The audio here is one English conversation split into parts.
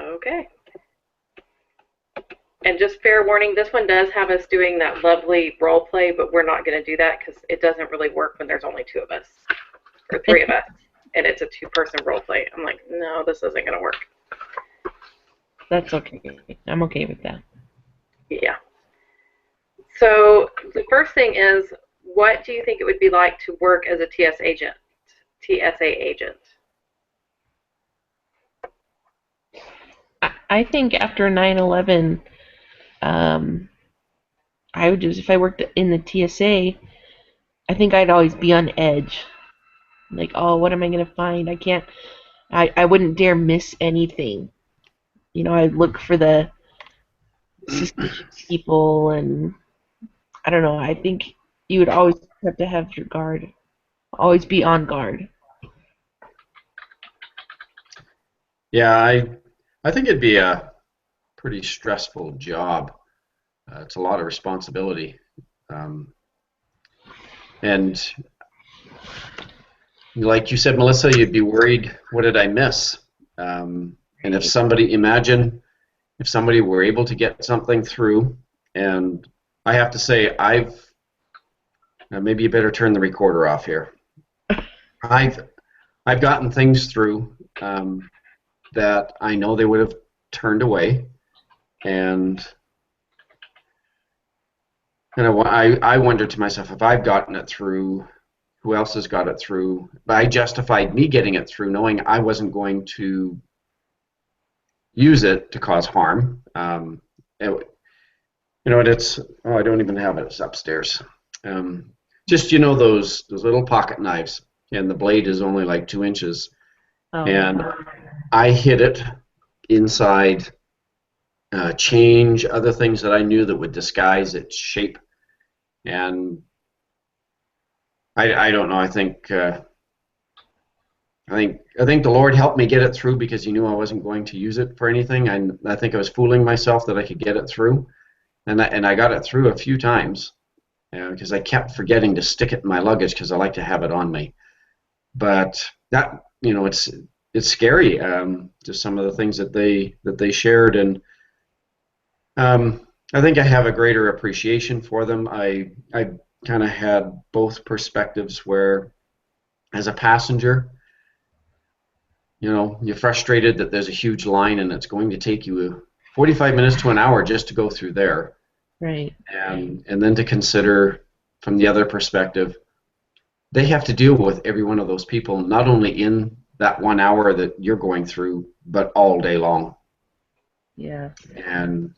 Okay. And just fair warning, this one does have us doing that lovely role play, but we're not going to do that because it doesn't really work when there's only two of us or three of us, and it's a two-person role play. I'm like, no, this isn't going to work. That's okay. I'm okay with that. Yeah. So the first thing is, what do you think it would be like to work as a TSA agent? I think after 9/11, um, I would just, if I worked in the TSA, I think I'd always be on edge. Like, oh, what am I gonna find? I wouldn't dare miss anything. I'd look for the suspicious people, and I don't know. I think you would always have to have your guard, always be on guard. Yeah, I think it'd be a pretty stressful job. It's a lot of responsibility, um, and like you said, Melissa, you'd be worried. What did I miss? And imagine if somebody were able to get something through, and I have to say, maybe you better turn the recorder off here. I've gotten things through that I know they would have turned away, and I wonder to myself, if I've gotten it through, who else has got it through? I justified me getting it through, knowing I wasn't going to use it to cause harm. It's I don't even have it. It's upstairs. Just those little pocket knives, and the blade is only like 2 inches, Oh. and I hid it inside change, other things that I knew that would disguise its shape, and I don't know. I think the Lord helped me get it through because He knew I wasn't going to use it for anything. I think I was fooling myself that I could get it through, and I got it through a few times because I kept forgetting to stick it in my luggage because I like to have it on me. But that it's scary. Just some of the things that they shared, and I think I have a greater appreciation for them. I kind of had both perspectives where, as a passenger, you're frustrated that there's a huge line and it's going to take you 45 minutes to an hour just to go through there. Right. And then to consider from the other perspective, they have to deal with every one of those people, not only in that 1 hour that you're going through, but all day long. Yeah. And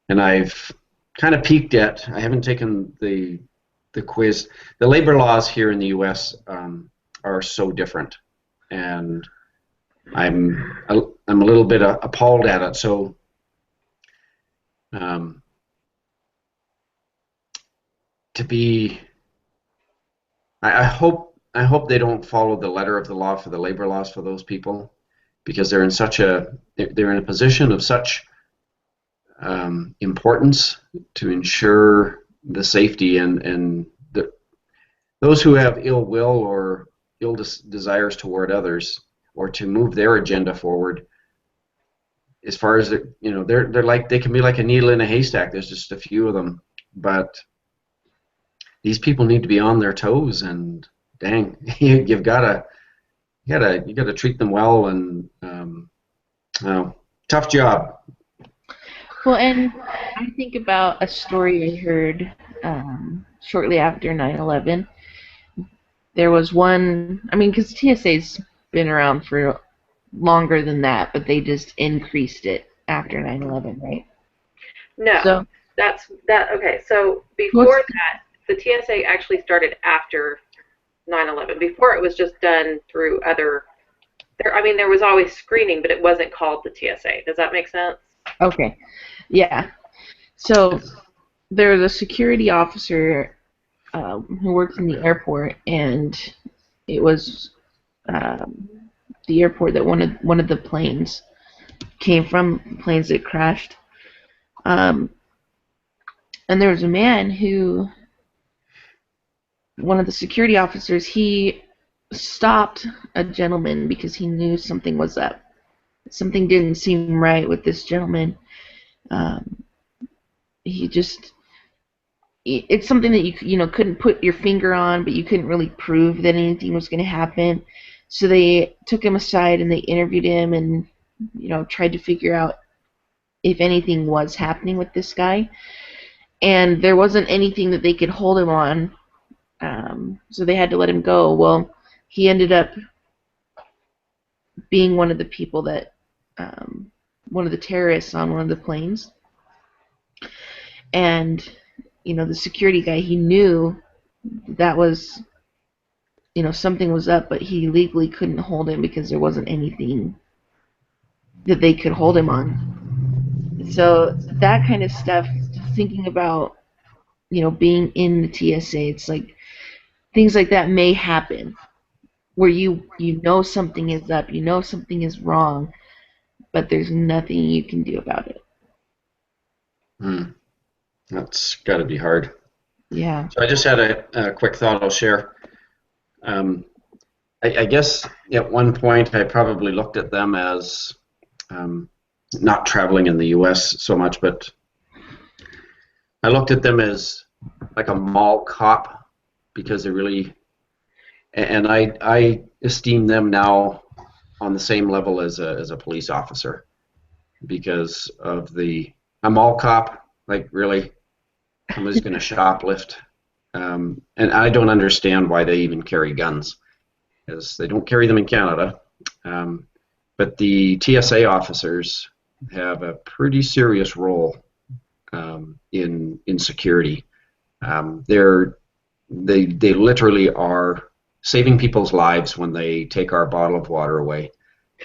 I've kind of peeked at, I haven't taken the quiz. The labor laws here in the U.S. Are so different, and I'm a little bit appalled at it. So I hope they don't follow the letter of the law for the labor laws for those people, because they're in a position of such importance to ensure the safety and those who have ill will or ill desires toward others, or to move their agenda forward. As far as they're like, they can be like a needle in a haystack. There's just a few of them, but these people need to be on their toes. And dang, you gotta treat them well. And tough job. Well, and I think about a story I heard shortly after 9/11. There was one, I mean, because TSA's been around for longer than that, but they just increased it after 9/11, right? No, So that's that. Okay, so before that, the TSA actually started after 9/11. Before, it was just done through other. There was always screening, but it wasn't called the TSA. Does that make sense? Okay, yeah. So there was a security officer who worked in the airport, and it was the airport that one of the planes came from, planes that crashed. And there was a man who, one of the security officers, he stopped a gentleman because he knew something was up. something didn't seem right with this gentleman. Um, he just, it's something that you couldn't put your finger on, but you couldn't really prove that anything was going to happen. So they took him aside and they interviewed him and tried to figure out if anything was happening with this guy. And there wasn't anything that they could hold him on, so they had to let him go. Well, he ended up being one of the people that, one of the terrorists on one of the planes. And, the security guy, he knew that was, something was up, but he legally couldn't hold him because there wasn't anything that they could hold him on. So that kind of stuff, thinking about, being in the TSA, it's like things like that may happen where you know something is up, something is wrong, but there's nothing you can do about it. That's got to be hard. Yeah. So I just had a quick thought I'll share. I guess at one point I probably looked at them as not traveling in the U.S. so much, but I looked at them as like a mall cop because they really, and I esteem them now on the same level as a police officer because of a mall cop, like really, somebody's going to shoplift. And I don't understand why they even carry guns, because they don't carry them in Canada. But the TSA officers have a pretty serious role in security. They literally are saving people's lives when they take our bottle of water away.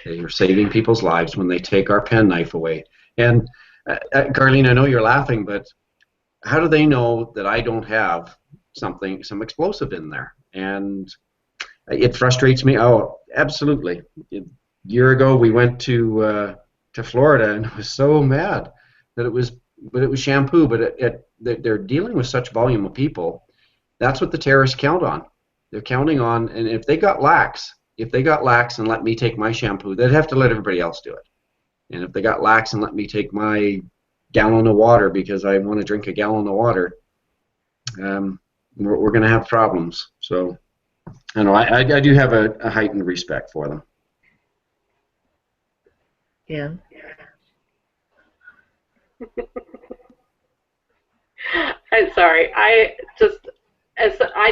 They are saving people's lives when they take our penknife away. And Carlene, I know you're laughing, but how do they know that I don't have some explosive in there? And it frustrates me. Oh, absolutely. A year ago, we went to Florida, and I was so mad that it was shampoo. But they're dealing with such volume of people. That's what the terrorists count on. They're counting on, and if they got lax and let me take my shampoo, they'd have to let everybody else do it. And if they got lax and let me take my gallon of water because I want to drink a gallon of water, we're going to have problems. So, I know I do have a heightened respect for them. Yeah. I'm sorry. I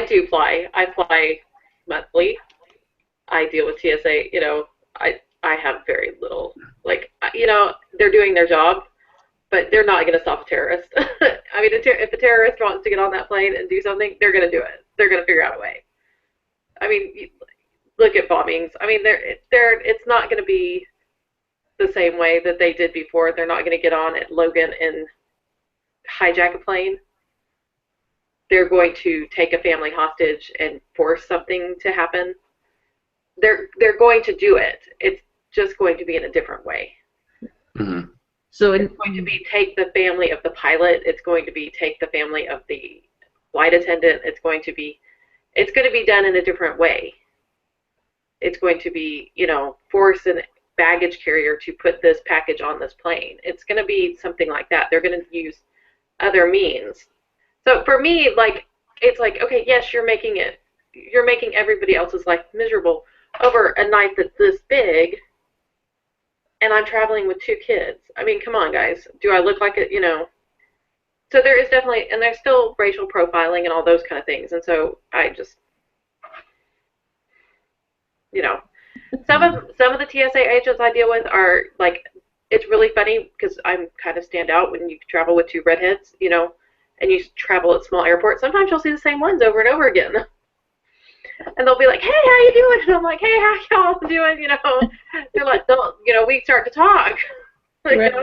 do fly. I fly monthly. I deal with TSA. I have very little. They're doing their job, but they're not going to stop a terrorist. I mean, if a terrorist wants to get on that plane and do something, they're going to do it. They're going to figure out a way. I mean, look at bombings. I mean, it's not going to be the same way that they did before. They're not going to get on at Logan and hijack a plane. They're going to take a family hostage and force something to happen. They're going to do it. It's just going to be in a different way. Mm-hmm. So it's going to be take the family of the pilot. It's going to be take the family of the flight attendant. It's going to be done in a different way. It's going to be, force a baggage carrier to put this package on this plane. It's going to be something like that. They're going to use other means. So for me, it's like, okay, yes, you're making everybody else's life miserable over a knife that's this big, and I'm traveling with 2 kids. I mean, come on, guys. Do I look like it, So there is definitely, and there's still racial profiling and all those kind of things. And so I just, some of the TSA agents I deal with are it's really funny because I'm kind of stand out when you travel with 2 redheads, and you travel at small airports. Sometimes you'll see the same ones over and over again. And they'll be like, hey, how you doing? And I'm like, hey, how y'all doing? They're like, we start to talk. Right.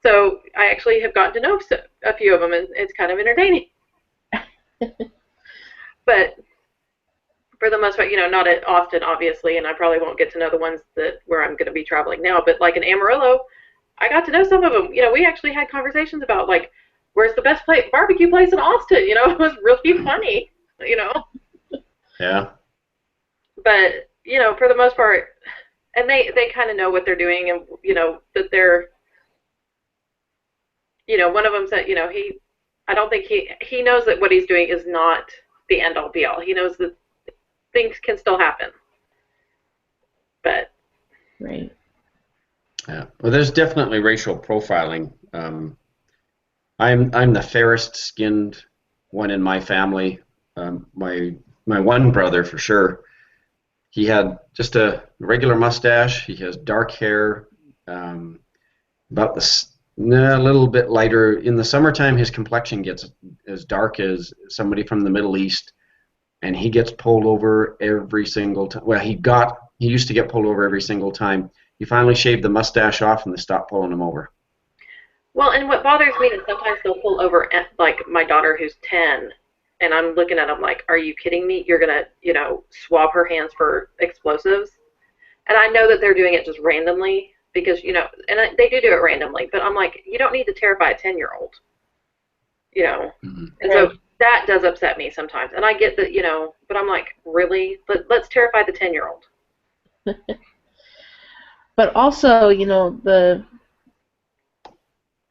So I actually have gotten to know a few of them, and it's kind of entertaining. But for the most part, not at Austin, obviously, and I probably won't get to know the ones where I'm going to be traveling now. But like in Amarillo, I got to know some of them. We actually had conversations about where's the best barbecue place in Austin. It was really funny. Yeah. But for the most part, and they kind of know what they're doing, and that they're, one of them said, I don't think he knows that what he's doing is not the end all be all. He knows that things can still happen, but Right. Yeah. Well, there's definitely racial profiling. I'm the fairest skinned one in my family. My one brother for sure. He had just a regular mustache. He has dark hair, about a little bit lighter. In the summertime, his complexion gets as dark as somebody from the Middle East, and he gets pulled over every single time. Well, he used to get pulled over every single time. He finally shaved the mustache off, and they stopped pulling him over. well, and what bothers me is sometimes they'll pull over like my daughter who's 10, and I'm looking at them like, are you kidding me? You're gonna, swab her hands for explosives, and I know that they're doing it just randomly because and they do it randomly, but I'm like, you don't need to terrify a 10-year-old, Mm-hmm. and so that does upset me sometimes, and I get that, but I'm like, really? Let's terrify the 10-year-old. But also, the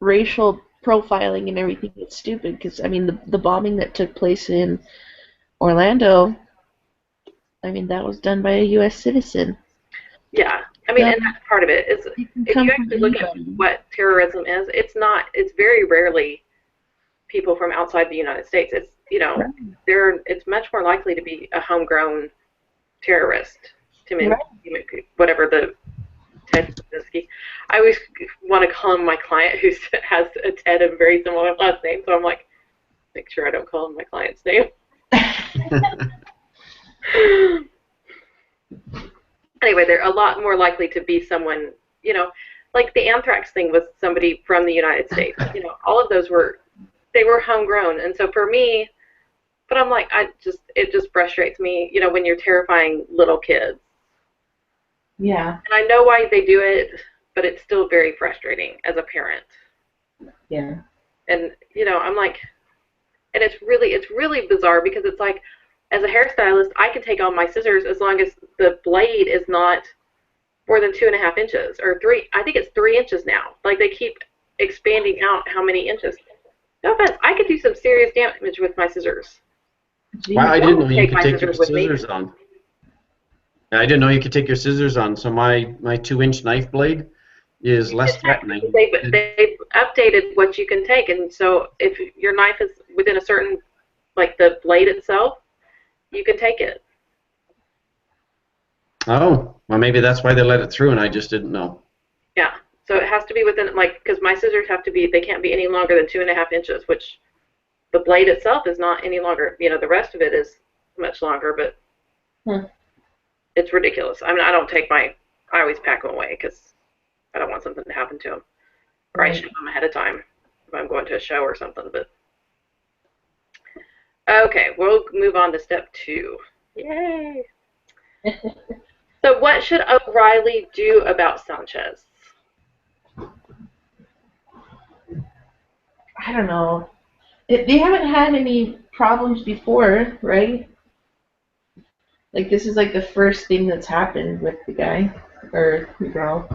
racial profiling and everything is stupid because, I mean, the bombing that took place in Orlando, I mean, that was done by a U.S. citizen. Yeah, I mean, and that's part of it. Is It can if come you from actually look at anybody. what terrorism is, it's very rarely people from outside the United States. It's, Right. it's much more likely to be a homegrown terrorist. To me, Right. whatever the Ted Kaczynski. I always want to call him my client who has a Ted and very similar last name, so I'm like, make sure I don't call him my client's name. Anyway, they're a lot more likely to be someone, like the anthrax thing was somebody from the United States. All of those they were homegrown, and so for me, but I'm like, it just frustrates me, when you're terrifying little kids. Yeah. And I know why they do it, but it's still very frustrating as a parent. Yeah. And I'm like, and it's really bizarre because it's like, as a hairstylist, I can take on my scissors as long as the blade is not more than 2.5 inches or 3. I think it's 3 inches now. Like they keep expanding out how many inches. No offense, I could do some serious damage with my scissors. Wow, I didn't know you Take could my take your scissors with me. scissors on. I didn't know you could take your scissors on. So my 2-inch knife blade is less threatening. They've updated what you can take, and so if your knife is within a certain, like the blade itself, you can take it. Oh, well, maybe that's why they let it through, and I just didn't know. Yeah, so it has to be within, like, because my scissors have to be, they can't be any longer than 2.5 inches, which the blade itself is not any longer. The rest of it is much longer, but it's ridiculous. I mean, I always pack them away because I don't want something to happen to them, or I ship them ahead of time if I'm going to a show or something. But okay, we'll move on to step 2. Yay! So what should O'Reilly do about Sanchez? I don't know. They haven't had any problems before, right? Like, this is like the first thing that's happened with the guy or the girl.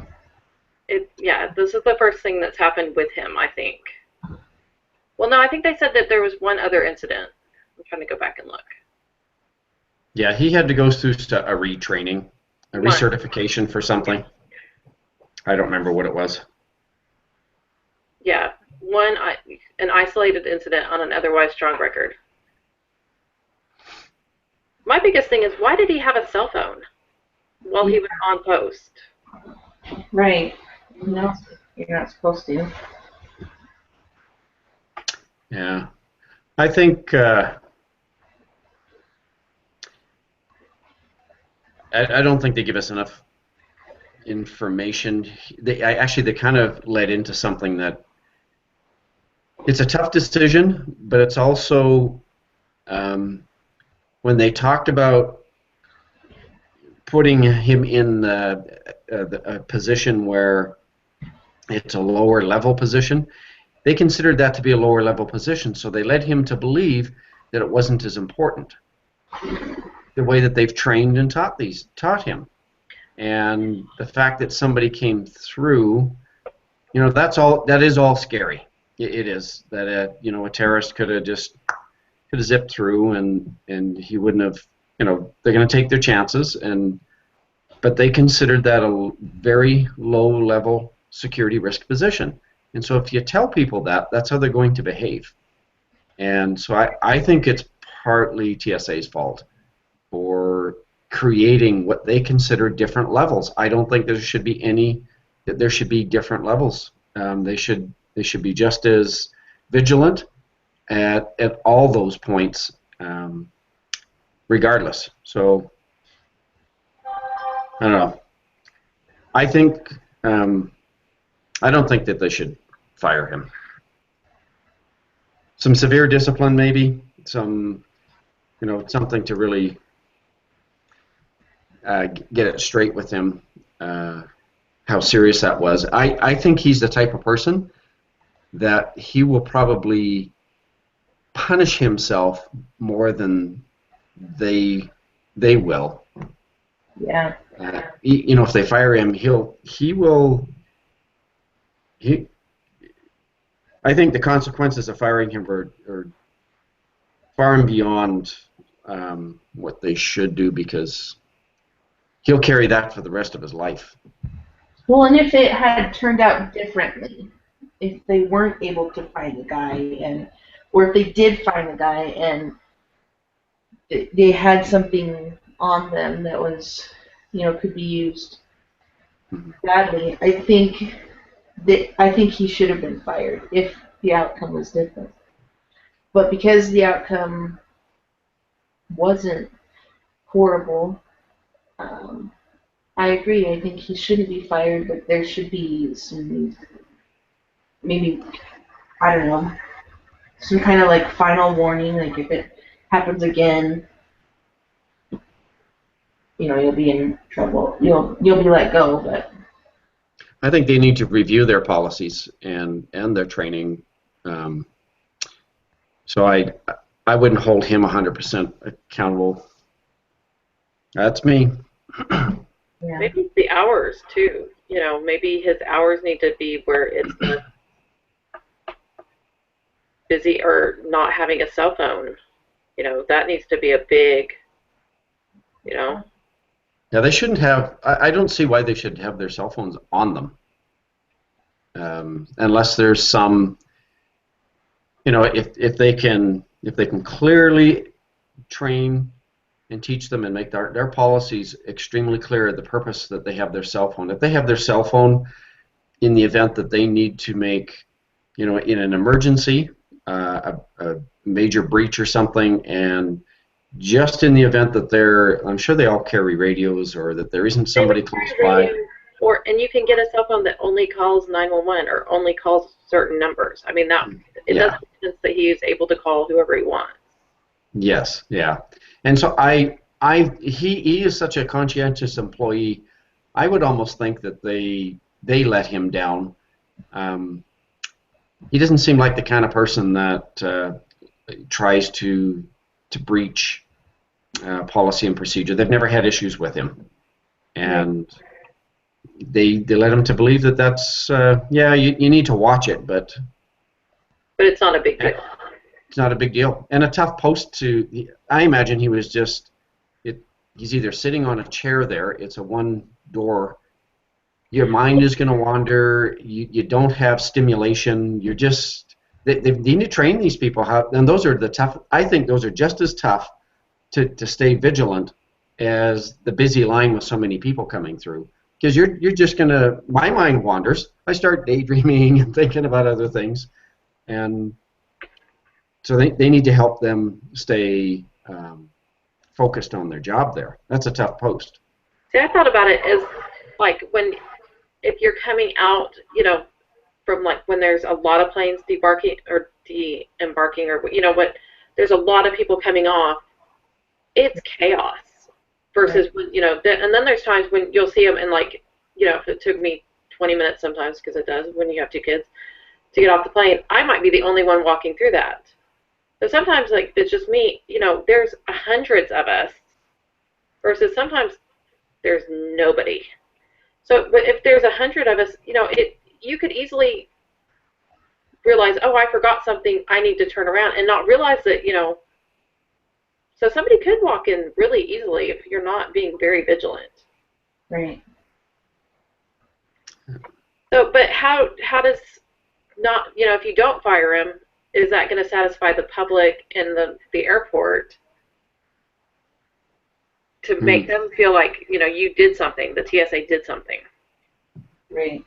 Yeah, this is the first thing that's happened with him, I think. Well, no, I think they said that there was one other incident. I'm trying to go back and look. Yeah, he had to go through a retraining, a recertification for something. I don't remember what it was. Yeah, an isolated incident on an otherwise strong record. My biggest thing is, why did he have a cell phone while he was on post? Right. No, you're not supposed to. Yeah. I think I don't think they give us enough information. They kind of led into something that it's a tough decision, but it's also when they talked about putting him in a position where it's a lower level position, they considered that to be a lower level position, so they led him to believe that it wasn't as important. The way that they've trained and taught him. And the fact that somebody came through, that is all scary. It is that a terrorist could have zipped through, and he wouldn't have. They're going to take their chances, but they considered that a very low level security risk position. And so if you tell people that, that's how they're going to behave. And so I think it's partly TSA's fault for creating what they consider different levels. I don't think there should be different levels. They should be just as vigilant at all those points, regardless. So I don't know. I think I don't think that they should fire him. Some severe discipline, maybe something to really get it straight with him, how serious that was. I think he's the type of person that he will probably punish himself more than they will. Yeah. If they fire him, I think the consequences of firing him are far and beyond what they should do, because he'll carry that for the rest of his life. Well, and if it had turned out differently, if they weren't able to find the guy, or if they did find the guy and they had something on them that was, could be used badly, I think he should have been fired if the outcome was different. But because the outcome wasn't horrible, I agree. I think he shouldn't be fired, but there should be some, maybe, I don't know, some kind of like final warning, like if it happens again, you'll be in trouble. You'll be let go. But I think they need to review their policies and their training. So I wouldn't hold him 100% accountable. That's me. yeah. Maybe the hours too. Maybe his hours need to be where it's the busy or not having a cell phone. That needs to be a big. Yeah, they shouldn't have. I don't see why they should have their cell phones on them, unless there's some. If they can clearly train and teach them and make their policies extremely clear, the purpose that they have their cell phone. If they have their cell phone in the event that they need to make, in an emergency, a major breach or something, and just in the event that I'm sure they all carry radios, or that there isn't somebody close by. And you can get a cell phone that only calls 911 or only calls certain numbers. I mean, doesn't make sense that he is able to call whoever he wants. Yes, yeah. And so he is such a conscientious employee. I would almost think that they let him down. He doesn't seem like the kind of person that tries to breach policy and procedure. They've never had issues with him, and they led him to believe that's you need to watch it, but it's not a big deal. It's not a big deal, and a tough post to. I imagine he was just. He's either sitting on a chair there. It's a one door. Your mind is going to wander. You don't have stimulation. You're just. They need to train these people how, and those are the tough. I think those are just as tough to stay vigilant as the busy line with so many people coming through. Because you're just going to. My mind wanders. I start daydreaming and thinking about other things, and so they need to help them stay focused on their job there. That's a tough post. See, I thought about it as like if you're coming out, from like when there's a lot of planes debarking or de-embarking, or there's a lot of people coming off. It's chaos versus when and then there's times when you'll see them, and if it took me 20 minutes sometimes, because it does when you have two kids, to get off the plane, I might be the only one walking through that. So sometimes it's just me, there's hundreds of us, versus sometimes there's nobody. So, but if there's 100 of us, you could easily realize, oh, I forgot something, I need to turn around, and not realize that, so somebody could walk in really easily if you're not being very vigilant. Right. So, but how does not, if you don't fire him, is that going to satisfy the public and the airport to make them feel like, you did something, the TSA did something? Right.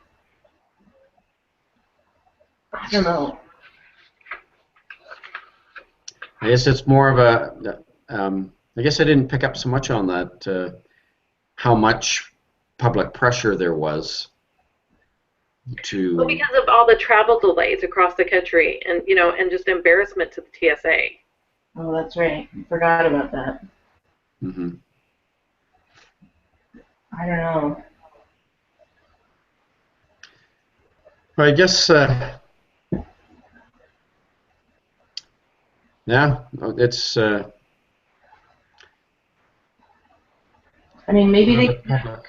I don't know. I guess it's more of a, I guess I didn't pick up so much on that, how much public pressure there was to... Well, because of all the travel delays across the country and, and just embarrassment to the TSA. Oh, that's right. I forgot about that. Mm-hmm. I don't know. Well, I guess, yeah, it's... I mean, maybe they public.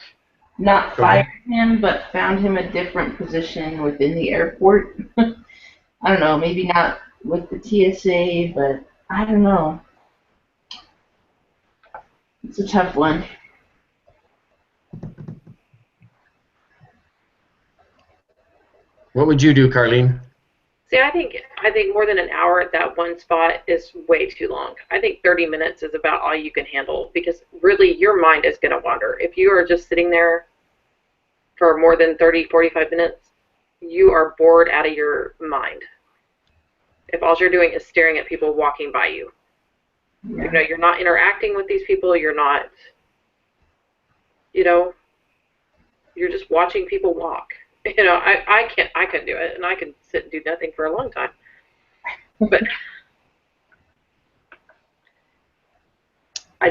not Go ahead. fired him, but found him a different position within the airport. I don't know. Maybe not with the TSA, but I don't know. It's a tough one. What would you do, Carlene? See, I think more than an hour at that one spot is way too long. I think 30 minutes is about all you can handle, because really your mind is going to wander. If you are just sitting there for more than 30, 45 minutes, you are bored out of your mind. If all you're doing is staring at people walking by you. Yeah. You're not interacting with these people, you're not, you're just watching people walk. I couldn't do it, and I could sit and do nothing for a long time. But I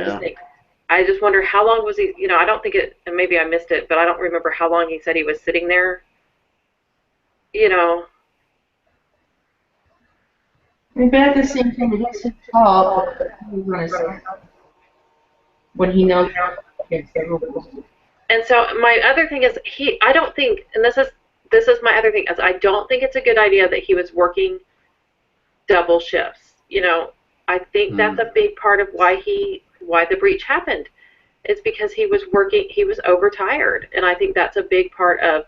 just wonder how long was he, I don't think it, and maybe I missed it, but I don't remember how long he said he was sitting there. But at the same time, it is his fault when he knows against the rules. And so my other thing is I don't think, and this is my other thing, is I don't think it's a good idea that he was working double shifts. I think that's a big part of why the breach happened. It's because he was overtired, and I think that's a big part of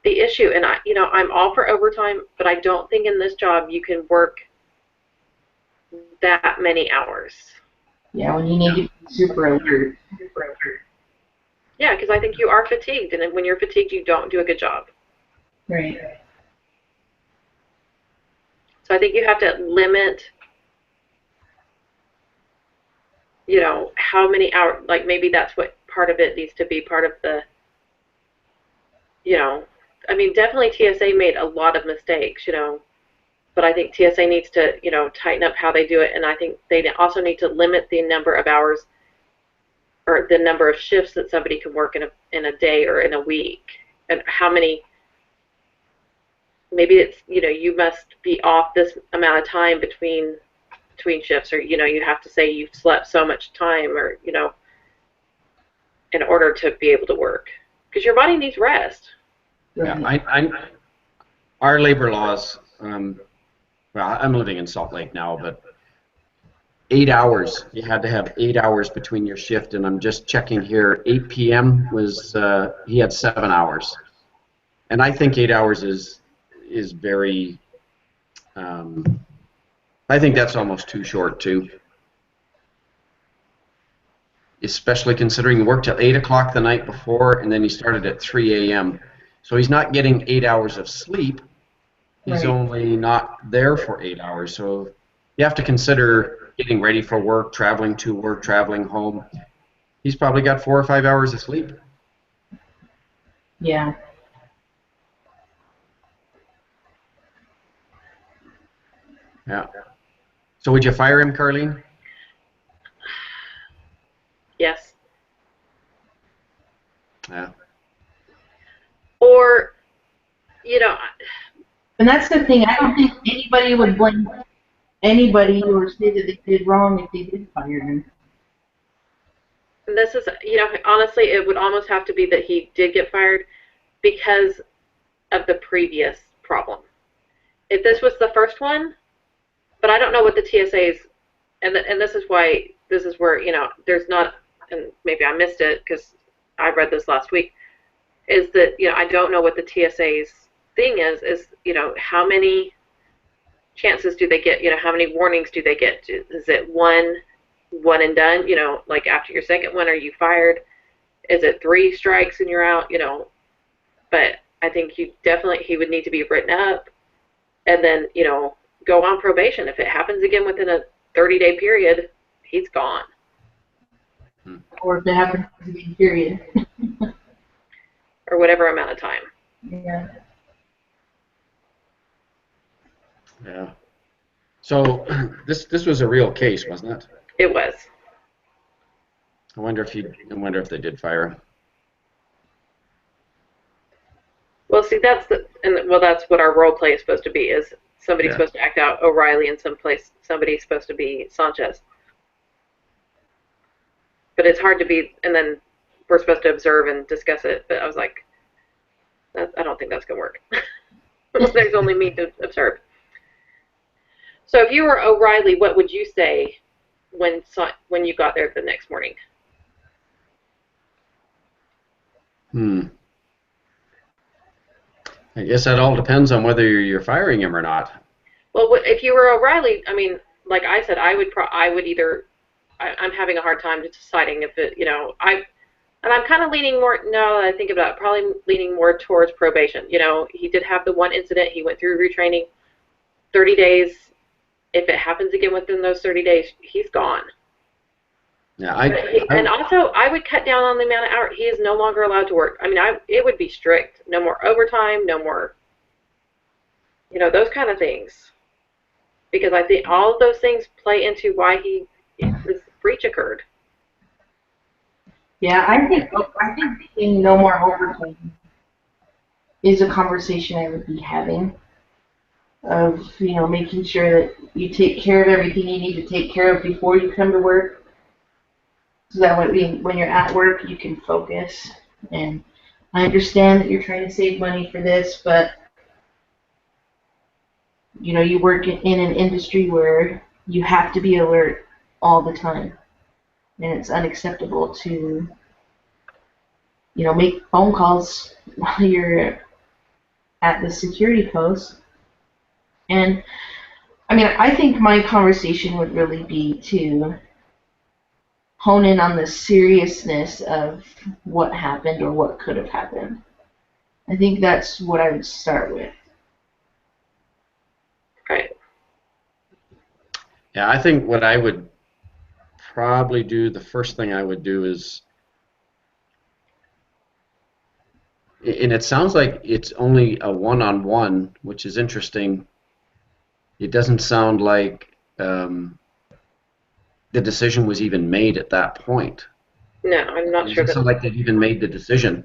the issue. And I'm all for overtime, but I don't think in this job you can work that many hours. Yeah, when you need to be super alert. Yeah, because I think you are fatigued, and when you're fatigued, you don't do a good job. Right. So I think you have to limit, how many hours, like maybe that's what part of it needs to be part of the, I mean, definitely TSA made a lot of mistakes, but I think TSA needs to, tighten up how they do it, and I think they also need to limit the number of hours or the number of shifts that somebody can work in a day or in a week, and how many. Maybe it's, you must be off this amount of time between shifts, or you have to say you've slept so much time, or in order to be able to work, because your body needs rest. Yeah, our labor laws. Well, I'm living in Salt Lake now, but 8 hours. You had to have 8 hours between your shift, and I'm just checking here. 8 p.m. was he had 7 hours, and I think 8 hours is very. I think that's almost too short too. Especially considering he worked till 8 o'clock the night before, and then he started at 3 a.m. So he's not getting 8 hours of sleep. He's only not there for 8 hours. So you have to consider getting ready for work, traveling to work, traveling home. He's probably got 4 or 5 hours of sleep. Yeah. Yeah. So would you fire him, Carlene? Yes. Yeah. Or, And that's the thing. I don't think anybody would blame anybody or say that they did wrong if they did fire him. this is, honestly, it would almost have to be that he did get fired because of the previous problem. If this was the first one, but I don't know what the TSA's, and this is why, this is where, there's not, and maybe I missed it because I read this last week, is that, I don't know what the TSA's thing is, how many chances do they get, how many warnings do they get? Is it one and done, like after your second one, are you fired? Is it 3 strikes and you're out, but I think he would need to be written up and then, go on probation. If it happens again within a 30-day period, he's gone. Or if it happens again, period. Or whatever amount of time. Yeah. Yeah. So this was a real case, wasn't it? It was. I wonder if they did fire him. Well, see, that's what our role play is supposed to be. Is somebody's supposed to act out O'Reilly, and somebody's supposed to be Sanchez. But it's hard to be, and then we're supposed to observe and discuss it. But I was like, I don't think that's gonna work. There's only me to observe. So if you were O'Reilly, what would you say when you got there the next morning? I guess that all depends on whether you're firing him or not. Well, if you were O'Reilly, I mean, like I said, I would either. I'm having a hard time deciding if it, and I'm kind of leaning more. Now that I think about it, probably leaning more towards probation. He did have the one incident. He went through retraining, 30 days. If it happens again within those 30 days, he's gone. Yeah, and also, I would cut down on the amount of hours. He is no longer allowed to work. I mean, it would be strict. No more overtime. No more. Those kind of things. Because I think all of those things play into why this breach occurred. Yeah, I think being no more overtime is a conversation I would be having. Of making sure that you take care of everything you need to take care of before you come to work, so that when you're at work you can focus. And I understand that you're trying to save money for this, but you work in an industry where you have to be alert all the time, and it's unacceptable to make phone calls while you're at the security post. And I mean, I think my conversation would really be to hone in on the seriousness of what happened or what could have happened. I think that's what I would start with. Right. Yeah, I think what I would probably do, the first thing I would do is, and it sounds like it's only a one-on-one, which is interesting. It doesn't sound like the decision was even made at that point. No, I'm not sure. It doesn't sound like they've even made the decision.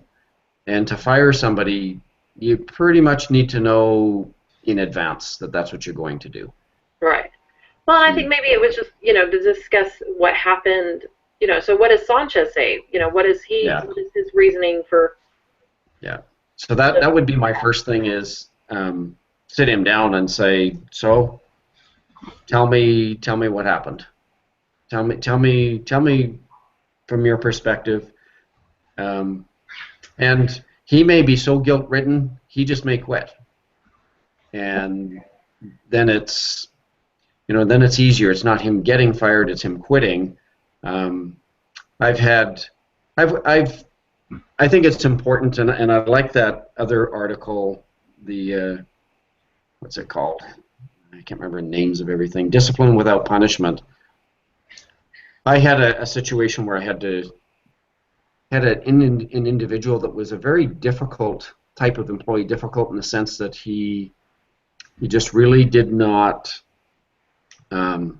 And to fire somebody, you pretty much need to know in advance that that's what you're going to do. Right. Well, I think maybe it was just, to discuss what happened. So what does Sanchez say? What is his reasoning for? Yeah. So that would be my first thing is sit him down and say, so tell me what happened. Tell me from your perspective. And he may be so guilt-ridden, he just may quit. And then it's easier. It's not him getting fired, it's him quitting. I think it's important, and I like that other article, the what's it called? I can't remember the names of everything. Discipline Without Punishment. I had a situation where I had an individual that was a very difficult type of employee, difficult in the sense that he just really did not. He's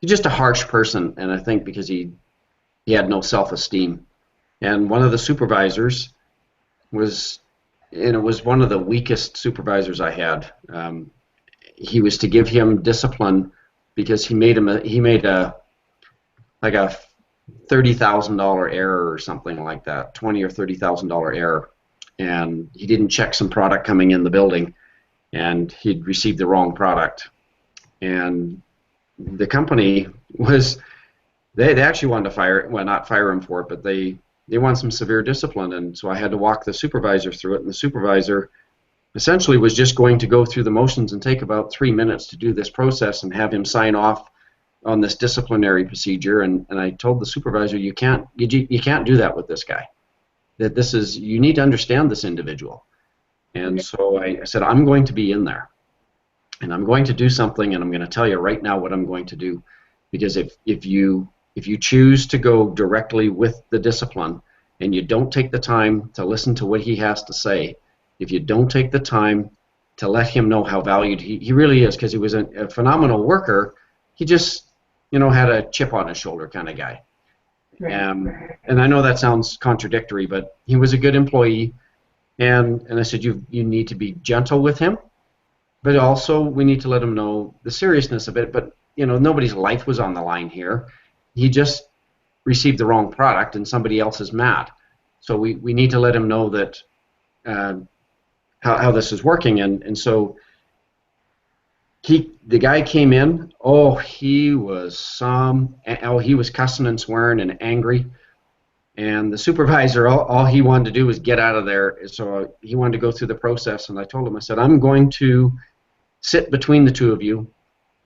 just a harsh person, and I think because he had no self-esteem. And one of the supervisors was one of the weakest supervisors I had. He was to give him discipline because he made a $30,000 error or something like that, $20,000 or $30,000 error, and he didn't check some product coming in the building, and he'd received the wrong product, and the company was they actually wanted to fire, well, not fire him for it, but they want some severe discipline, and so I had to walk the supervisor through it, and the supervisor essentially was just going to go through the motions and take about 3 minutes to do this process and have him sign off on this disciplinary procedure, and I told the supervisor, you can't do that with this guy. That this is, you need to understand this individual. And so I said, I'm going to be in there, and I'm going to do something, and I'm going to tell you right now what I'm going to do, because if you choose to go directly with the discipline and you don't take the time to listen to what he has to say, if you don't take the time to let him know how valued he really is, because he was a phenomenal worker, he just, you know, had a chip on his shoulder kind of guy. And I know that sounds contradictory, but he was a good employee, and I said, you need to be gentle with him, but also we need to let him know the seriousness of it. But you know, nobody's life was on the line here. He just received the wrong product, and somebody else is mad. So we need to let him know that how this is working, and so the guy came in. He was cussing and swearing and angry, and the supervisor, all he wanted to do was get out of there. So he wanted to go through the process, and I told him, I said, I'm going to sit between the two of you,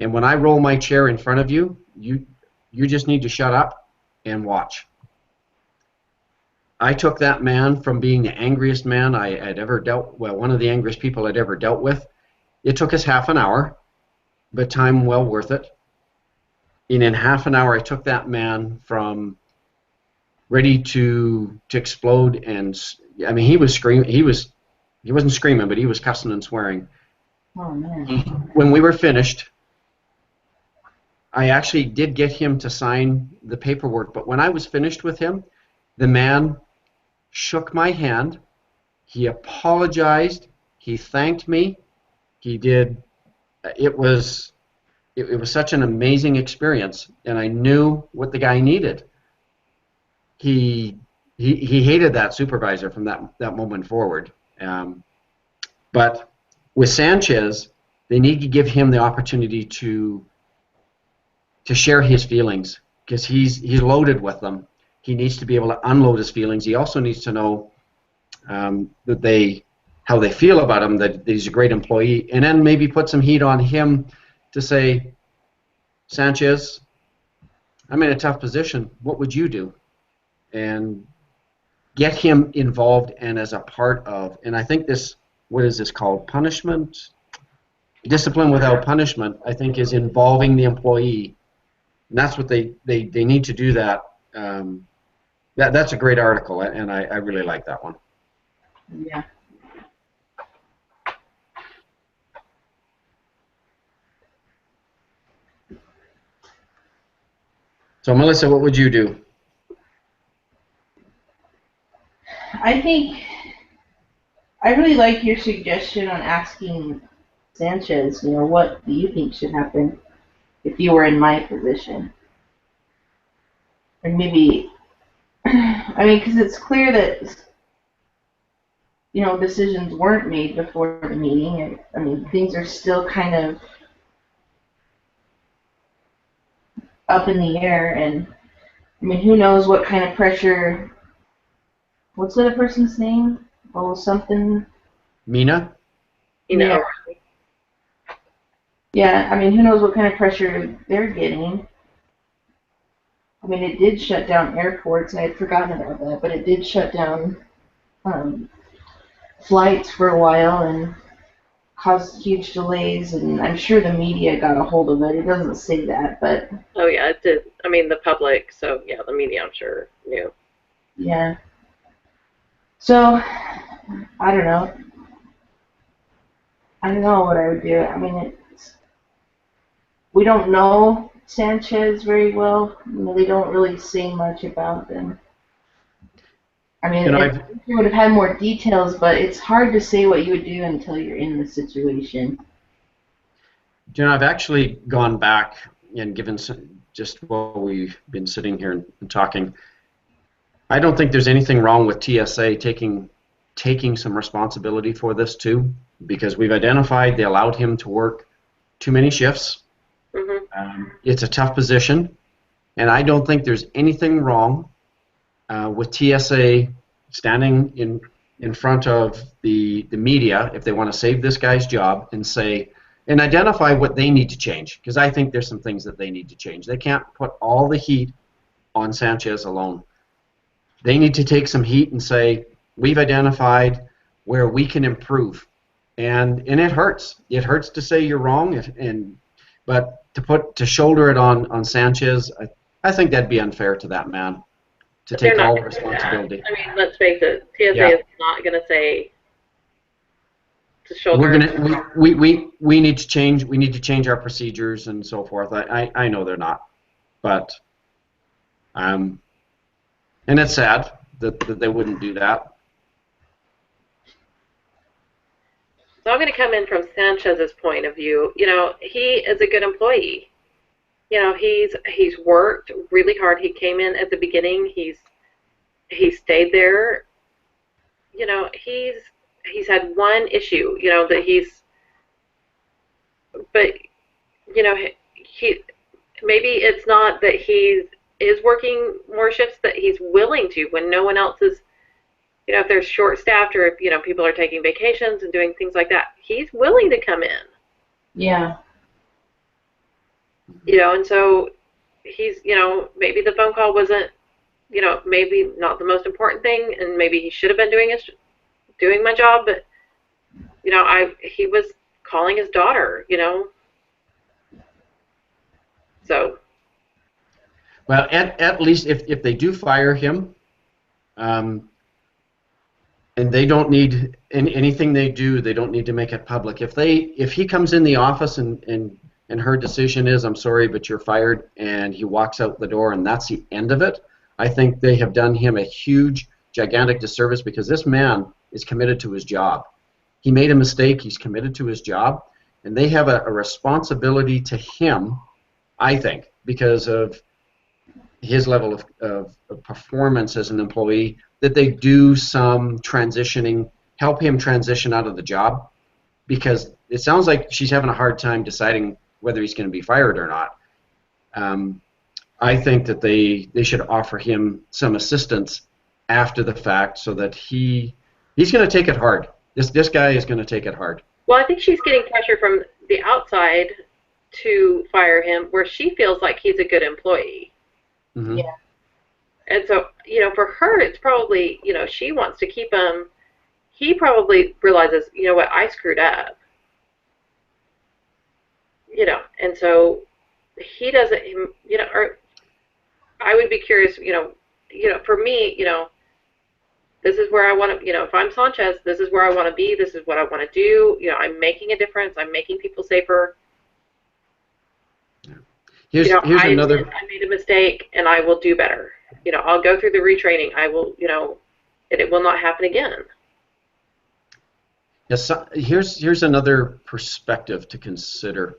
and when I roll my chair in front of you, you just need to shut up and watch. I took that man from being the angriest man I had ever one of the angriest people I'd ever dealt with. It took us half an hour, but time well worth it. And in half an hour, I took that man from ready to explode, and I mean, he was screaming. He wasn't screaming, but he was cussing and swearing. Oh man! When we were finished, I actually did get him to sign the paperwork. But when I was finished with him, the man shook my hand. He apologized. He thanked me. He did. It was such an amazing experience, and I knew what the guy needed. He hated that supervisor from that moment forward. But with Sanchez, they need to give him the opportunity to share his feelings, because he's loaded with them. He needs to be able to unload his feelings. He also needs to know how they feel about him, that he's a great employee, and then maybe put some heat on him to say, Sanchez, I'm in a tough position. What would you do? And get him involved and as a part of, and I think what is this called? Punishment? Discipline without punishment, I think, is involving the employee. And that's what they need to do that. That's a great article, and I really like that one. Yeah. So, Melissa, what would you do? I think I really like your suggestion on asking Sanchez, you know, what do you think should happen if you were in my position? And maybe, I mean, because it's clear that, you know, decisions weren't made before the meeting. I mean, things are still kind of up in the air, and I mean, who knows what kind of pressure. What's the other person's name? Oh, something. Mina? Yeah. Yeah, I mean, who knows what kind of pressure they're getting. I mean, it did shut down airports. I had forgotten about that, but it did shut down flights for a while and caused huge delays, and I'm sure the media got a hold of it. It doesn't say that, but... Oh, yeah, it did. I mean, the public, so, yeah, the media, I'm sure, knew. Yeah. So, I don't know. I don't know what I would do. I mean, we don't know Sanchez very well. You know, they don't really say much about them. I mean, we would have had more details, but it's hard to say what you would do until you're in the situation. You know, I've actually gone back and given just while we've been sitting here and talking. I don't think there's anything wrong with TSA taking some responsibility for this too, because we've identified they allowed him to work too many shifts. It's a tough position, and I don't think there's anything wrong with TSA standing in front of the media if they want to save this guy's job and identify what they need to change, because I think there's some things that they need to change. They can't put all the heat on Sanchez alone. They need to take some heat and say, we've identified where we can improve. And it hurts. It hurts to say you're wrong, but to shoulder it on Sanchez, I think that'd be unfair to that man to take all the responsibility. I mean, let's face it, TSA is not going to say to shoulder. We need to change. We need to change our procedures and so forth. I know they're not, but and it's sad that they wouldn't do that. So I'm going to come in from Sanchez's point of view. You know, he is a good employee. You know, he's worked really hard. He came in at the beginning. He stayed there. You know, he's had one issue. You know but you know he maybe it's not that he is working more shifts, that he's willing to when no one else is. You know, if they're short-staffed or if, you know, people are taking vacations and doing things like that, he's willing to come in. Yeah. You know, and so he's, you know, maybe the phone call wasn't, you know, maybe not the most important thing, and maybe he should have been doing my job, but, you know, he was calling his daughter, you know. So. Well, at least if they do fire him, and they don't need anything they do, they don't need to make it public. If he comes in the office and her decision is, I'm sorry, but you're fired, and he walks out the door and that's the end of it, I think they have done him a huge, gigantic disservice, because this man is committed to his job. He made a mistake, he's committed to his job, and they have a responsibility to him, I think, because of his level of performance as an employee, that they do some transitioning, help him transition out of the job, because it sounds like she's having a hard time deciding whether he's going to be fired or not. I think that they should offer him some assistance after the fact, so that he's going to take it hard. This guy is going to take it hard. Well, I think she's getting pressure from the outside to fire him, where she feels like he's a good employee. Mm-hmm. Yeah. And so, you know, for her, it's probably, you know, she wants to keep him. He probably realizes, you know what, I screwed up. You know, and so he doesn't, you know, or I would be curious, you know, for me, you know, this is where I want to, you know, if I'm Sanchez, this is where I want to be, this is what I want to do, you know, I'm making a difference, I'm making people safer. Here's another. I made a mistake, and I will do better. You know, I'll go through the retraining. I will, you know, and it will not happen again. Yes. Here's another perspective to consider.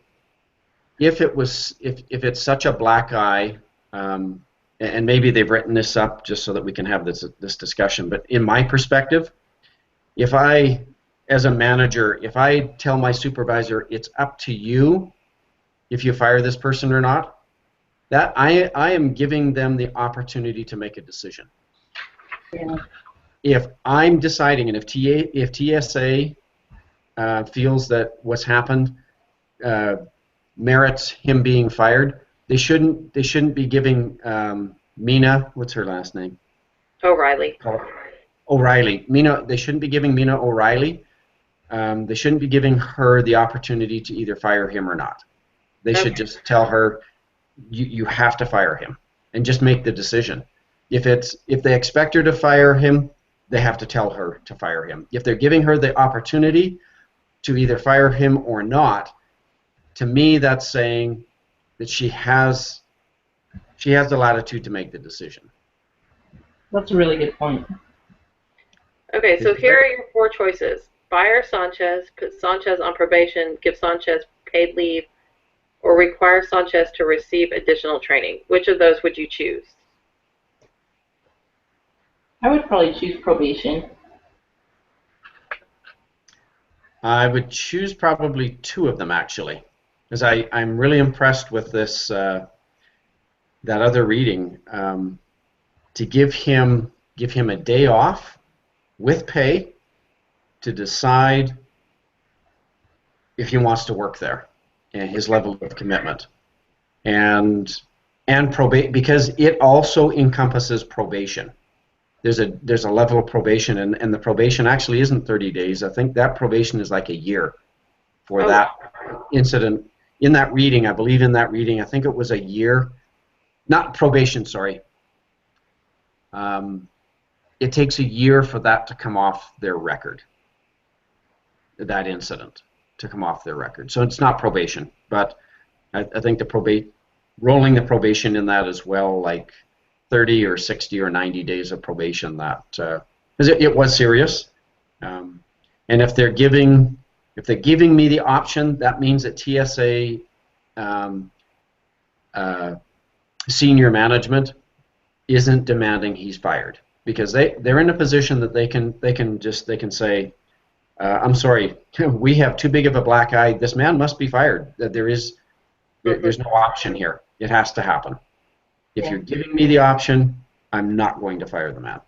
If it's such a black eye, and maybe they've written this up just so that we can have this discussion, but in my perspective, if I, as a manager, if I tell my supervisor, it's up to you if you fire this person or not, that I am giving them the opportunity to make a decision. Yeah. If I'm deciding, and if TSA feels that what's happened merits him being fired, they shouldn't be giving Mina, what's her last name? O'Reilly. O'Reilly. Mina. They shouldn't be giving Mina O'Reilly. They shouldn't be giving her the opportunity to either fire him or not. They should just tell her, you have to fire him, and just make the decision. If they expect her to fire him, they have to tell her to fire him. If they're giving her the opportunity to either fire him or not, to me that's saying that she has the latitude to make the decision. That's a really good point. Okay, so here are your 4 choices. Fire Sanchez, put Sanchez on probation, give Sanchez paid leave, or require Sanchez to receive additional training? Which of those would you choose? I would probably choose probation. I would choose probably two of them, actually, because I'm really impressed with this, that other reading, to give him a day off with pay to decide if he wants to work there and his level of commitment, and probate, because it also encompasses probation. There's a level of probation, and the probation actually isn't 30 days. I think that probation is like a year for that incident. In that reading, I believe in that reading, I think it was a year. Not probation, sorry. It takes a year for that to come off their record, that incident to come off their record. So it's not probation, but I think rolling the probation in that as well, like 30 or 60 or 90 days of probation, that because it was serious, and if they're giving me the option, that means that TSA senior management isn't demanding he's fired, because they're in a position that they can say, I'm sorry, we have too big of a black eye. This man must be fired. There's no option here. It has to happen. If you're giving me the option, I'm not going to fire the man.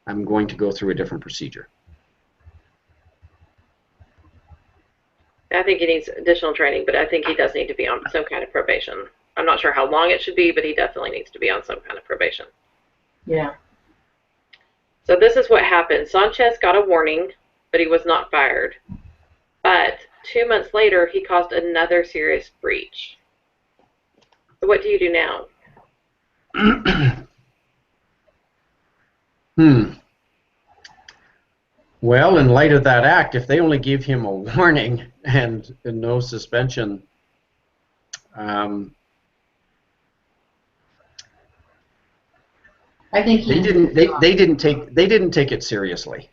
I'm going to go through a different procedure. I think he needs additional training, but I think he does need to be on some kind of probation. I'm not sure how long it should be, but he definitely needs to be on some kind of probation. Yeah. So this is what happened. Sanchez got a warning, but he was not fired. But 2 months later, he caused another serious breach. So what do you do now? Well, in light of that act, if they only give him a warning and no suspension, I think they didn't take it seriously.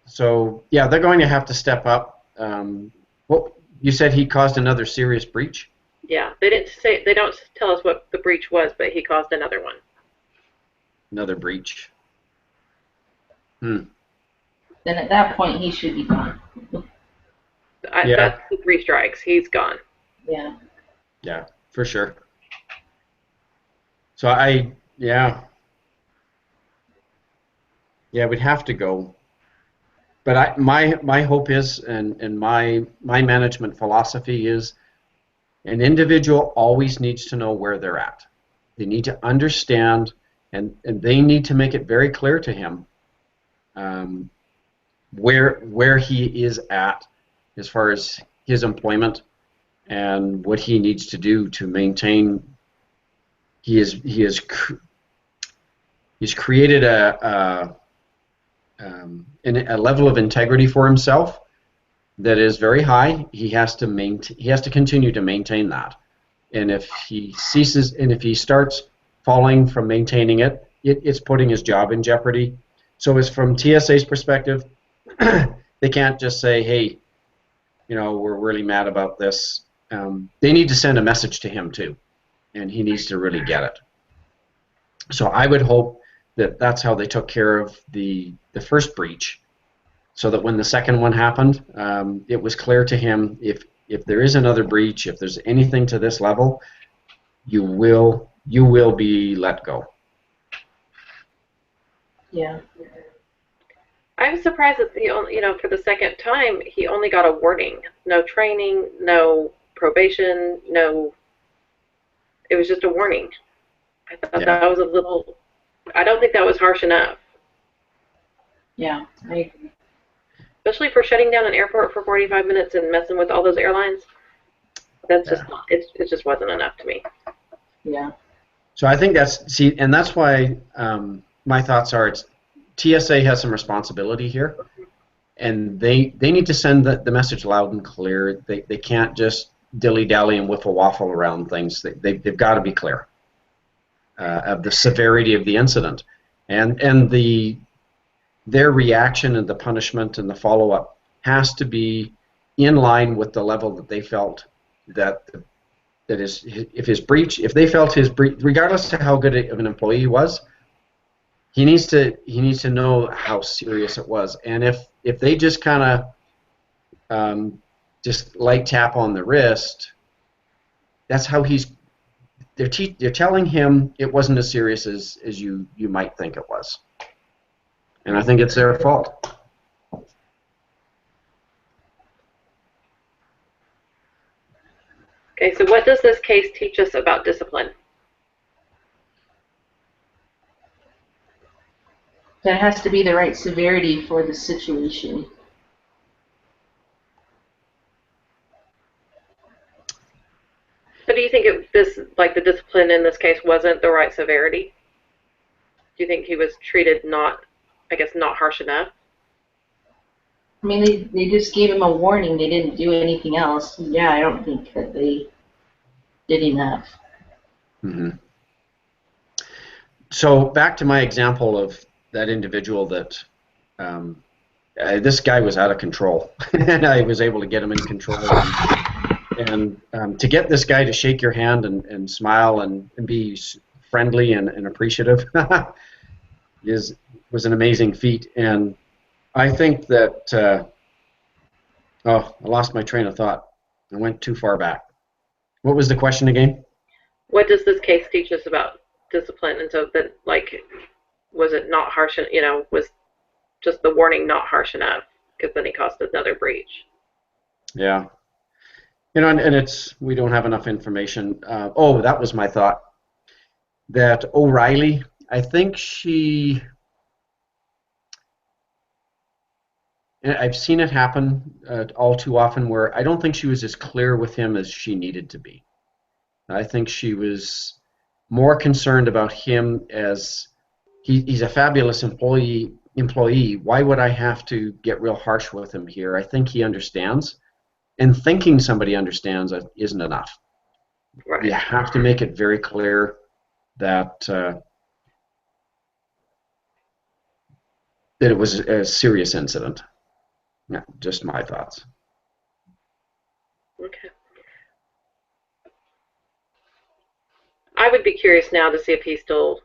So yeah, they're going to have to step up. Well, you said he caused another serious breach? Yeah, they don't tell us what the breach was, but he caused another one. Another breach. Then at that point, he should be gone. That's the 3 strikes. He's gone. Yeah. Yeah, for sure. So we'd have to go. But my hope is, and my management philosophy is, an individual always needs to know where they're at. They need to understand, and they need to make it very clear to him where he is at as far as his employment and what he needs to do to maintain. He's created a level of integrity for himself that is very high. He has to continue to maintain that. And if he starts falling from maintaining it, it's putting his job in jeopardy. So as from TSA's perspective, they can't just say, hey, we're really mad about this. They need to send a message to him too, and he needs to really get it. So I would hope that that's how they took care of the first breach, so that when the second one happened, it was clear to him, if there is another breach, if there's anything to this level, you will be let go. Yeah. I was surprised that for the second time he only got a warning. No training, no probation, no. It was just a warning. I thought that was a little. I don't think that was harsh enough. Yeah, I agree. Especially for shutting down an airport for 45 minutes and messing with all those airlines. That's just it just wasn't enough to me. Yeah. So I think that's why my thoughts are, TSA has some responsibility here, and they need to send the message loud and clear. They can't just dilly-dally and wiffle-waffle around things. They've got to be clear of the severity of the incident, and their reaction and the punishment and the follow-up has to be in line with the level that they felt that that if they felt his breach, regardless of how good of an employee he was, he needs to know how serious it was. And if they just kind of just light tap on the wrist, that's how they're telling him it wasn't as serious as you might think it was. And I think it's their fault. Okay, so what does this case teach us about discipline? There has to be the right severity for the situation. So do you think the discipline in this case wasn't the right severity? Do you think he was treated not harsh enough? I mean, they just gave him a warning. They didn't do anything else. Yeah, I don't think that they did enough. Mm-hmm. So back to my example of that individual that this guy was out of control, and I was able to get him in control. And to get this guy to shake your hand and smile and be friendly and appreciative was an amazing feat. And I think that I lost my train of thought. I went too far back. What was the question again? What does this case teach us about discipline? And so that, was it not harsh? Was just the warning not harsh enough? Because then he caused another breach. Yeah. And we don't have enough information. That was my thought. That O'Reilly, I think I've seen it happen all too often where I don't think she was as clear with him as she needed to be. I think she was more concerned about him as he's a fabulous employee. Why would I have to get real harsh with him here? I think he understands. And thinking somebody understands isn't enough. Right. You have to make it very clear that it was a serious incident. Yeah, just my thoughts. Okay. I would be curious now to see if he's still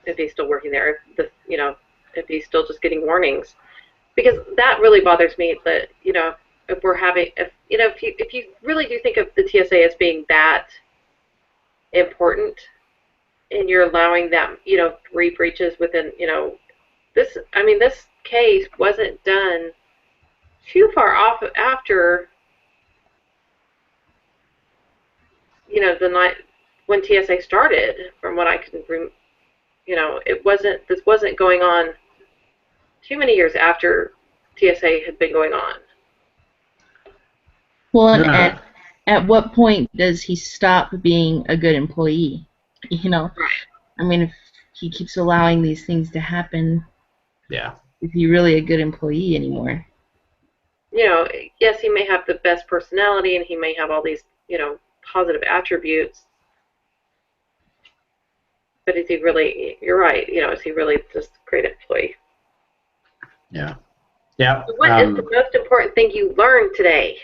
working there. If he's still just getting warnings, because that really bothers me. That if you really do think of the TSA as being that important, and you're allowing them, 3 breaches within, this case wasn't done too far off after, the night when TSA started, from what I can, this wasn't going on too many years after TSA had been going on. Well, and at what point does he stop being a good employee? Right. I mean, if he keeps allowing these things to happen, yeah, is he really a good employee anymore? Yes, he may have the best personality and he may have all these, positive attributes. But is he really, you're right, is he really just a great employee? Yeah. Yeah. So what is the most important thing you learned today?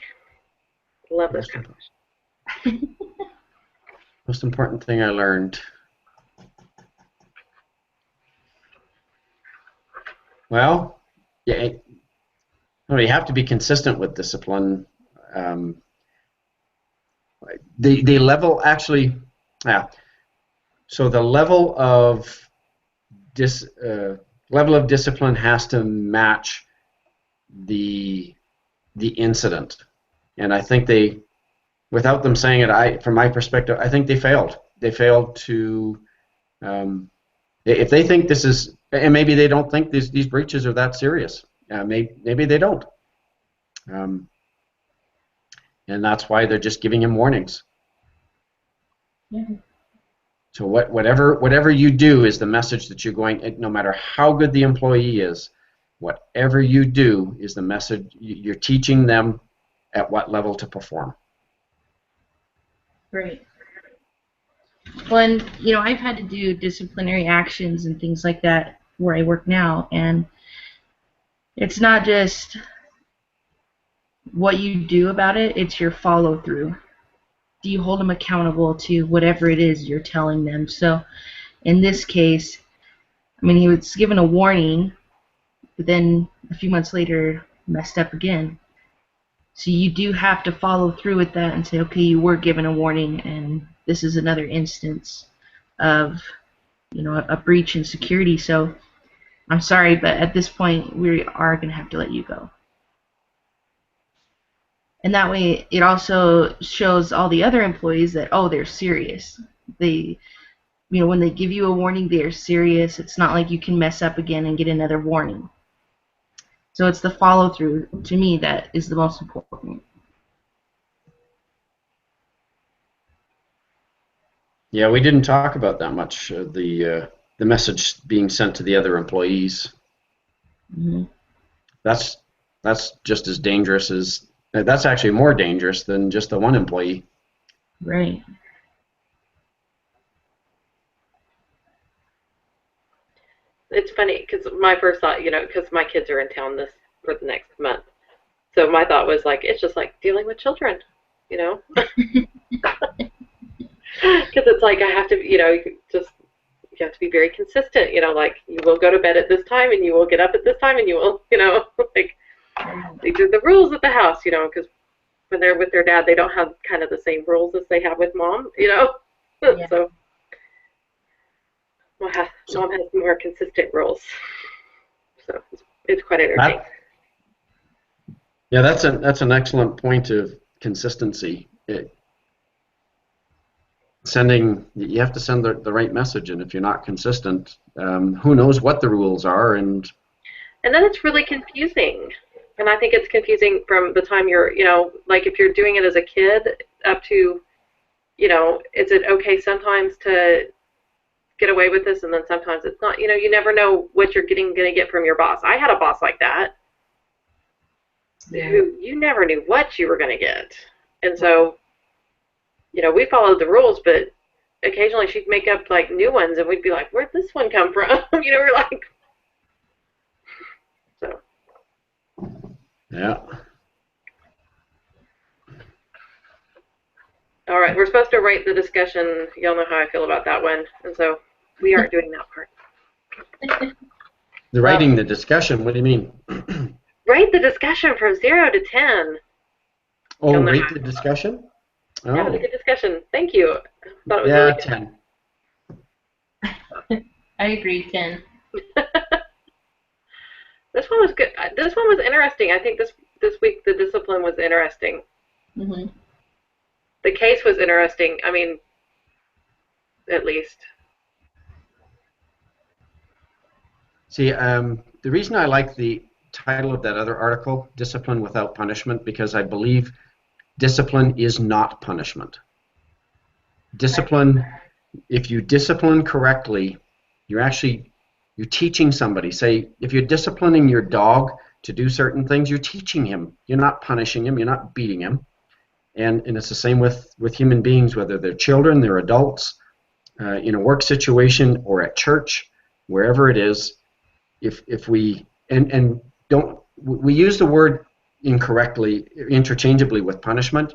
Love this conversation. Most important thing I learned. Well, yeah, you have to be consistent with discipline. The level actually, yeah. So the level of discipline has to match the incident, and I think they, without them saying it, from my perspective, I think they failed. They failed to, if they think this is, and maybe they don't think these breaches are that serious. Maybe they don't, and that's why they're just giving him warnings. Yeah. So whatever you do is the message that you're going. No matter how good the employee is, whatever you do is the message you're teaching them at what level to perform. Right. Well, and I've had to do disciplinary actions and things like that where I work now, and it's not just what you do about it, it's your follow through. do you hold them accountable to whatever it is you're telling them? So in this case, I mean, he was given a warning, but then a few months later messed up again. So you do have to follow through with that and say, okay, you were given a warning, and this is another instance of, you know, a breach in security. So I'm sorry, but at this point, we are going to have to let you go. And that way, it also shows all the other employees that, oh, they're serious. They, you know, when they give you a warning, they are serious. It's not like you can mess up again and get another warning. So it's the follow-through, to me, that is the most important. Yeah, we didn't talk about that much, the message being sent to the other employees. Mm-hmm. That's just as dangerous as, that's actually more dangerous than just the one employee. Right. It's funny because my first thought, you know, because my kids are in town for the next month, so my thought was like, it's just like dealing with children, you know, because it's like I have to, you know, you have to be very consistent, you know, like you will go to bed at this time and you will get up at this time and you will, you know, like these are the rules at the house, you know, because when they're with their dad, they don't have kind of the same rules as they have with mom, you know, Yeah. So. Mom has more consistent rules, so it's quite entertaining. Yeah, that's an excellent point of consistency. You have to send the right message, and if you're not consistent, who knows what the rules are, and then it's really confusing. And I think it's confusing from the time you're, you know, like if you're doing it as a kid up to, you know, is it okay sometimes to get away with this, and then sometimes it's not. You know, you never know what you're going to get from your boss. I had a boss like that, who you never knew what you were going to get, and so, you know, we followed the rules, but occasionally she'd make up like new ones, and we'd be like, "Where'd this one come from?" You know, we're like, so. Yeah. All right, we're supposed to rate the discussion. Y'all know how I feel about that one, and so we aren't doing that part. The writing the discussion, what do you mean? Rate the discussion from 0 to 10. Oh, rate the discussion? Oh. Yeah, the discussion. Thank you. I thought it was yeah, really good. 10. I agree, 10. This one was good. This one was interesting. I think this week the discipline was interesting. Mm-hmm. The case was interesting. I mean, at least. See, the reason I like the title of that other article, Discipline Without Punishment, because I believe discipline is not punishment. Discipline, if you discipline correctly, you're teaching somebody. Say, if you're disciplining your dog to do certain things, you're teaching him. You're not punishing him. You're not beating him. And it's the same with human beings, whether they're children, they're adults, in a work situation or at church, wherever it is. If we don't, we use the word incorrectly, interchangeably with punishment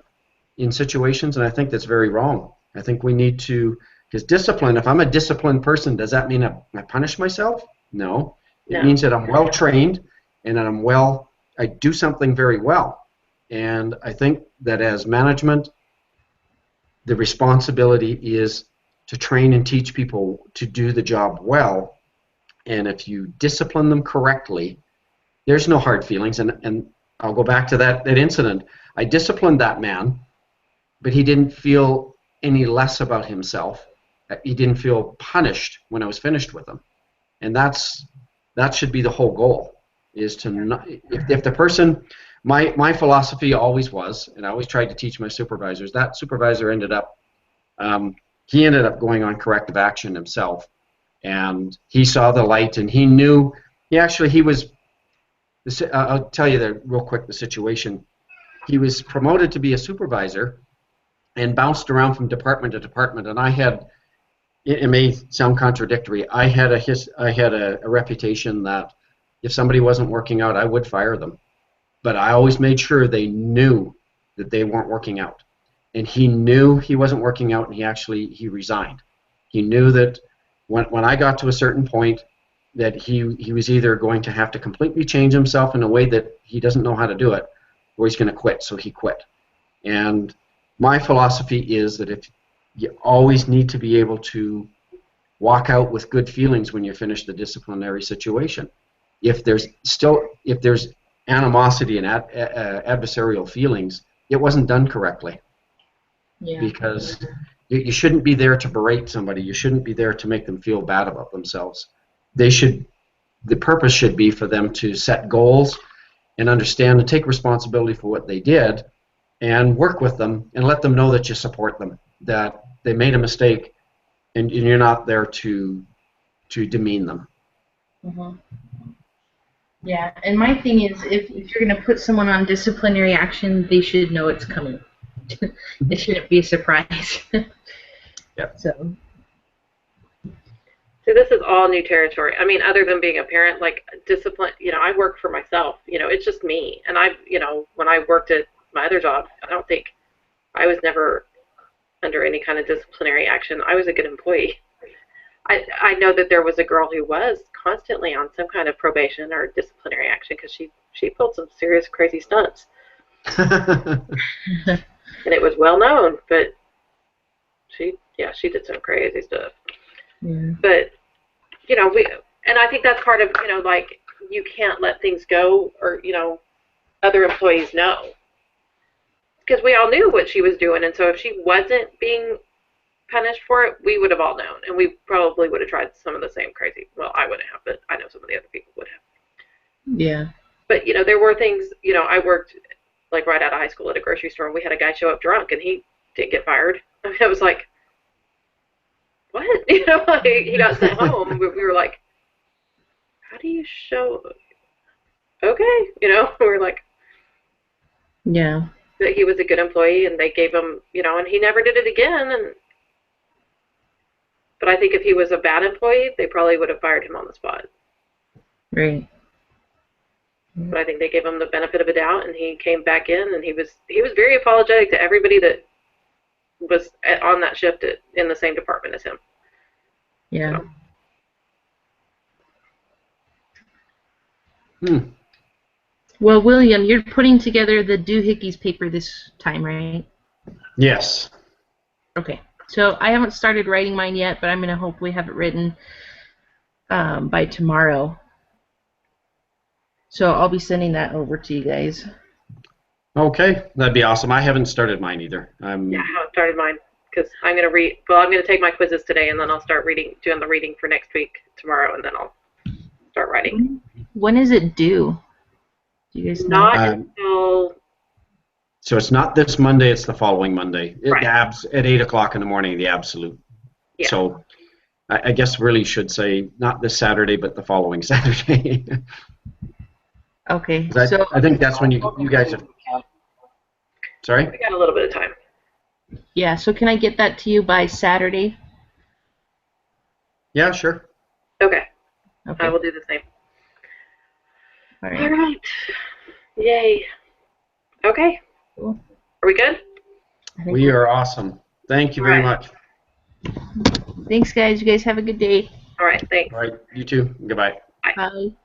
in situations, and I think that's very wrong. I think we need to, because discipline, if I'm a disciplined person, does that mean I punish myself? No. It means that I'm well trained and that I do something very well. And I think that as management, the responsibility is to train and teach people to do the job well. And if you discipline them correctly, there's no hard feelings. And I'll go back to that incident. I disciplined that man, but he didn't feel any less about himself. He didn't feel punished when I was finished with him. And that should be the whole goal, is to not, if the person, my philosophy always was, and I always tried to teach my supervisors, that supervisor ended up going on corrective action himself. And he saw the light, and he knew, I'll tell you real quick the situation. He was promoted to be a supervisor and bounced around from department to department, and it may sound contradictory, I had a reputation that if somebody wasn't working out, I would fire them. But I always made sure they knew that they weren't working out. and he knew he wasn't working out, and he resigned. He knew that when I got to a certain point that he was either going to have to completely change himself in a way that he doesn't know how to do it, or he's going to quit. So he quit. And my philosophy is that if you always need to be able to walk out with good feelings when you finish the disciplinary situation. If there's animosity and adversarial feelings, it wasn't done correctly. Yeah. Because you shouldn't be there to berate somebody. You shouldn't be there to make them feel bad about themselves. The purpose should be for them to set goals and understand and take responsibility for what they did, and work with them and let them know that you support them, that they made a mistake, and you're not there to demean them. Mm-hmm. Yeah, and my thing is, if you're going to put someone on disciplinary action, they should know it's coming. It shouldn't be a surprise. Yep. So. So this is all new territory. I mean, other than being a parent, like discipline, I work for myself. It's just me. And when I worked at my other job, I was never under any kind of disciplinary action. I was a good employee. I know that there was a girl who was constantly on some kind of probation or disciplinary action because she pulled some serious crazy stunts. And it was well known, but she did some crazy stuff. Yeah. But, and I think that's part of, like, you can't let things go, or, other employees know. Because we all knew what she was doing, and so if she wasn't being punished for it, we would have all known, and we probably would have tried some of the same crazy, well, I wouldn't have, but I know some of the other people would have. Yeah. But, there were things, I worked, like, right out of high school at a grocery store, and we had a guy show up drunk, and he didn't get fired. I mean, I was like, what? Like, he got sent home. We were like, how do you show? Okay, we were like, Yeah. that he was a good employee, and they gave him, and he never did it again. But I think if he was a bad employee, they probably would have fired him on the spot. Right. But I think they gave him the benefit of a doubt, and he came back in, and he was very apologetic to everybody that was on that shift in the same department as him. Yeah. So. Well, William, you're putting together the doohickeys paper this time, right? Yes. Okay. So I haven't started writing mine yet, but I'm going to hopefully have it written by tomorrow. So I'll be sending that over to you guys. Okay, that'd be awesome. I haven't started mine either. Yeah, I haven't started mine because I'm going to take my quizzes today, and then I'll start doing the reading for next week tomorrow, and then I'll start writing. When is it due? Do you guys know? Not until... So it's not this Monday, it's the following Monday. Right. At 8 o'clock in the morning, the absolute. Yeah. So I guess really should say not this Saturday, but the following Saturday. Okay. I think that's when you guys have... Sorry? We got a little bit of time. Yeah, so can I get that to you by Saturday? Yeah, sure. Okay. Okay. I will do the same. All All right. right. Yay. Okay. Cool. Are we good? We are awesome. Thank you very All right. much. Thanks, guys. You guys have a good day. All right. Thanks. All right, you too. Goodbye. Bye.